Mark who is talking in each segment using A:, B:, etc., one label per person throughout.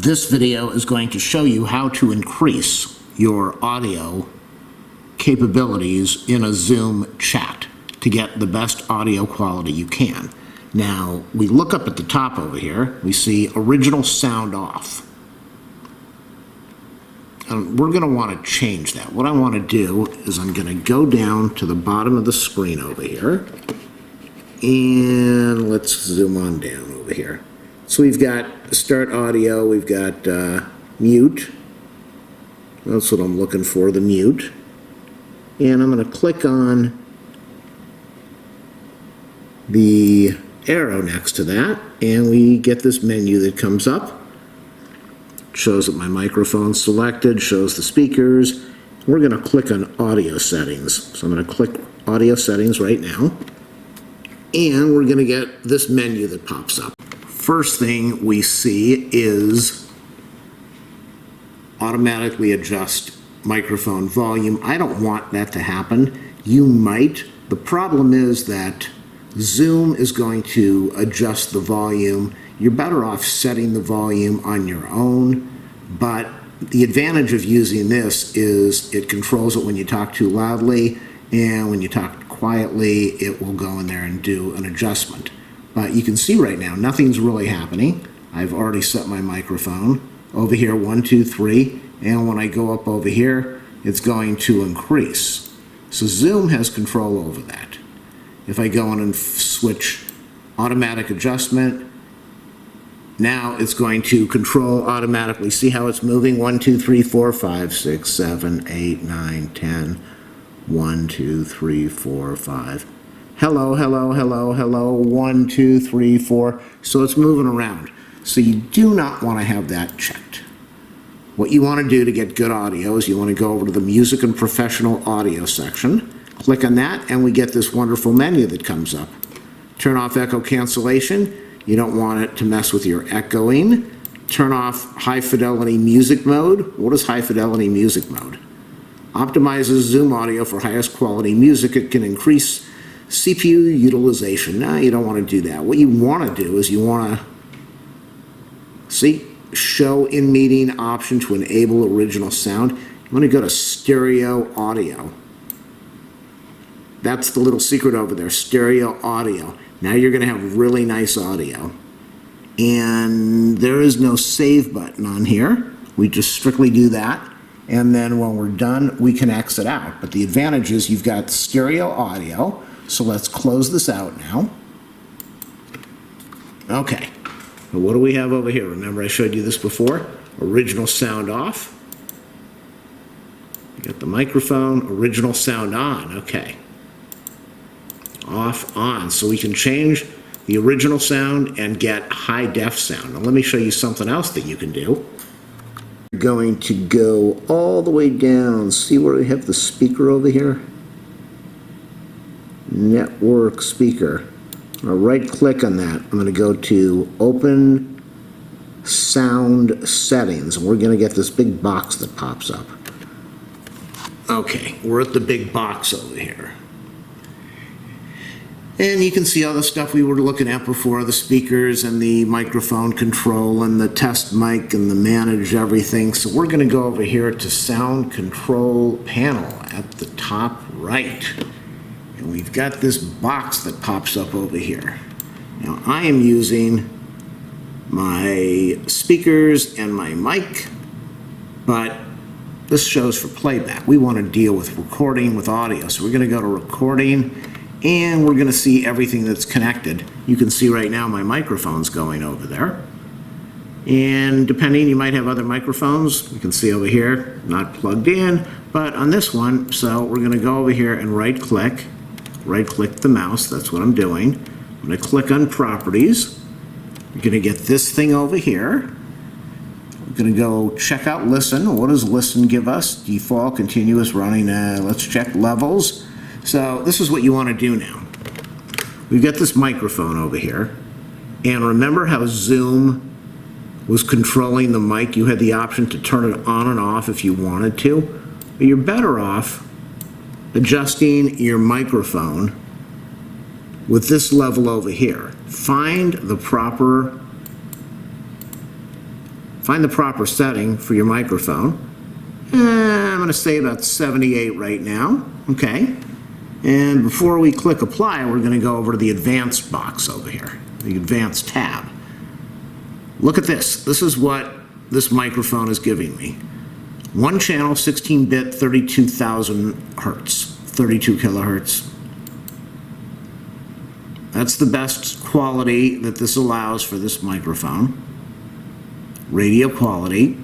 A: This video is going to show you how to increase your audio capabilities in a Zoom chat to get the best audio quality you can. Now, we look up at the top over here, we see original sound off. And we're going to want to change that. What I want to do is I'm going to go down to the bottom of the screen over here, and let's zoom on down over here. So we've got start audio, we've got mute. That's what I'm looking for, the mute. And I'm going to click on the arrow next to that, and we get this menu that comes up. Shows that my microphone's selected, shows the speakers. We're going to click on audio settings. So I'm going to click audio settings right now, and we're going to get this menu that pops up. First thing we see is automatically adjust microphone volume. I don't want that to happen. You might. The problem is that Zoom is going to adjust the volume. You're better off setting the volume on your own, but the advantage of using this is it controls it when you talk too loudly, and when you talk quietly, it will go in there and do an adjustment. But you can see right now, nothing's really happening. I've already set my microphone over here, 1, 2, 3, and when I go up over here, it's going to increase. So Zoom has control over that. If I go in and switch automatic adjustment, now it's going to control automatically. See how it's moving? 1, 2, 3, 4, 5, 6, 7, 8, 9, 10. 1, 2, 3, 4, 5. Hello, hello, hello, hello. 1, 2, 3, 4. So it's moving around. So you do not want to have that checked. What you want to do to get good audio is you want to go over to the Music and Professional Audio section. Click on that, and we get this wonderful menu that comes up. Turn off echo cancellation. You don't want it to mess with your echoing. Turn off high fidelity music mode. What is high fidelity music mode? Optimizes Zoom audio for highest quality music. It can increase CPU utilization. No, you don't want to do that. What you want to do is you want to see show in meeting option to enable original sound. You want to go to stereo audio. That's the little secret over there, stereo audio. Now you're going to have really nice audio. And there is no save button on here. We just strictly do that. And then when we're done, we can exit out. But the advantage is you've got stereo audio. So let's close this out now. Okay. Now what do we have over here? Remember I showed you this before? Original sound off. You got the microphone, original sound on. Okay. Off, on. So we can change the original sound and get high def sound. Now let me show you something else that you can do. You're going to go all the way down. See where we have the speaker over here? Network speaker. I'll right click on that. I'm going to go to Open Sound Settings, and we're going to get this big box that pops up. Okay, we're at the big box over here. And you can see all the stuff we were looking at before, the speakers and the microphone control and the test mic and the manage everything. So we're going to go over here to Sound Control Panel at the top right. And we've got this box that pops up over here. Now I am using my speakers and my mic, but this shows for playback. We want to deal with recording with audio. So we're going to go to Recording, and we're going to see everything that's connected. You can see right now my microphone's going over there. And depending, you might have other microphones. You can see over here, not plugged in, but on this one, so we're going to go over here and right click the mouse. That's what I'm doing. I'm going to click on Properties. You're going to get this thing over here. We're going to go check out Listen. What does Listen give us? Default, continuous, running. Let's check levels. So this is what you want to do now. We've got this microphone over here. And remember how Zoom was controlling the mic? You had the option to turn it on and off if you wanted to. But you're better off adjusting your microphone with this level over here. Find the proper find the proper setting for your microphone. I'm going to say about 78 right now. Okay. And before we click apply, we're going to go over to the advanced box over here, the advanced tab. Look at this. This is what this microphone is giving me. One channel, 16-bit, 32,000 hertz, 32 kilohertz. That's the best quality that this allows for this microphone. Radio quality.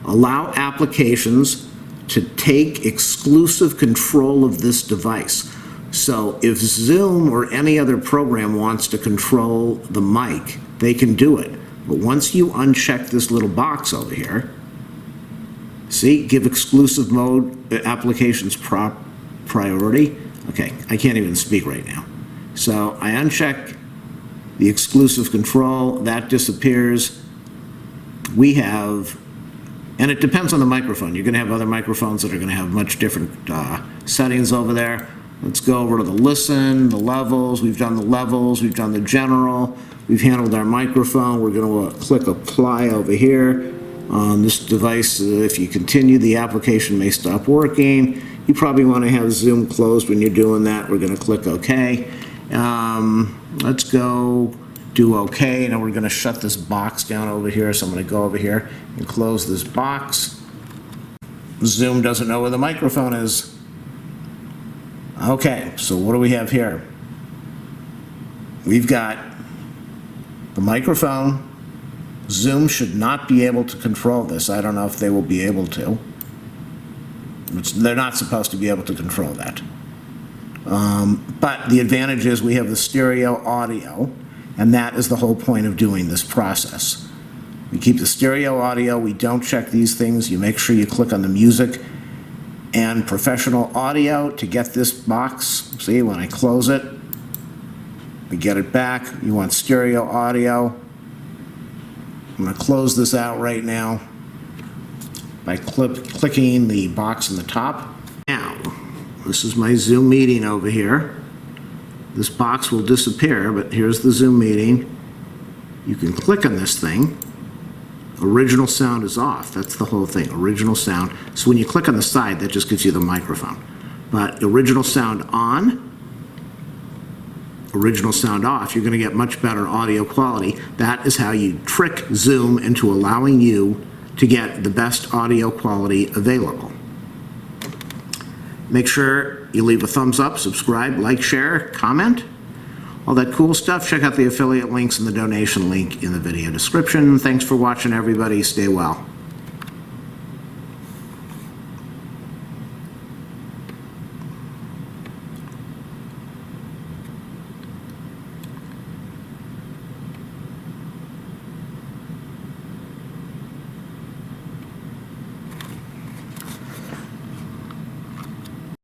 A: Allow applications to take exclusive control of this device. So if Zoom or any other program wants to control the mic, they can do it. But once you uncheck this little box over here, see, give exclusive mode applications priority. Okay, I can't even speak right now. So I uncheck the exclusive control, that disappears. We have, and it depends on the microphone. You're gonna have other microphones that are gonna have much different settings over there. Let's go over to the listen, the levels. We've done the levels, we've done the general. We've handled our microphone. We're gonna click apply over here. On this device, if you continue, the application may stop working. You probably want to have Zoom closed when you're doing that. We're going to click OK. Let's go do OK. Now we're going to shut this box down over here. So I'm going to go over here and close this box. Zoom doesn't know where the microphone is. OK, so what do we have here? We've got the microphone. Zoom should not be able to control this. I don't know if they will be able to. They're not supposed to be able to control that. But the advantage is we have the stereo audio, and that is the whole point of doing this process. We keep the stereo audio. We don't check these things. You make sure you click on the music and professional audio to get this box. See, when I close it, we get it back. You want stereo audio. I'm going to close this out right now by clicking the box in the top. Now, this is my Zoom meeting over here. This box will disappear, but here's the Zoom meeting. You can click on this thing. Original sound is off. That's the whole thing, original sound. So when you click on the side, that just gives you the microphone. But original sound on, original sound off, you're going to get much better audio quality. That is how you trick Zoom into allowing you to get the best audio quality available. Make sure you leave a thumbs up, subscribe, like, share, comment, all that cool stuff. Check out the affiliate links and the donation link in the video description. Thanks for watching, everybody. Stay well.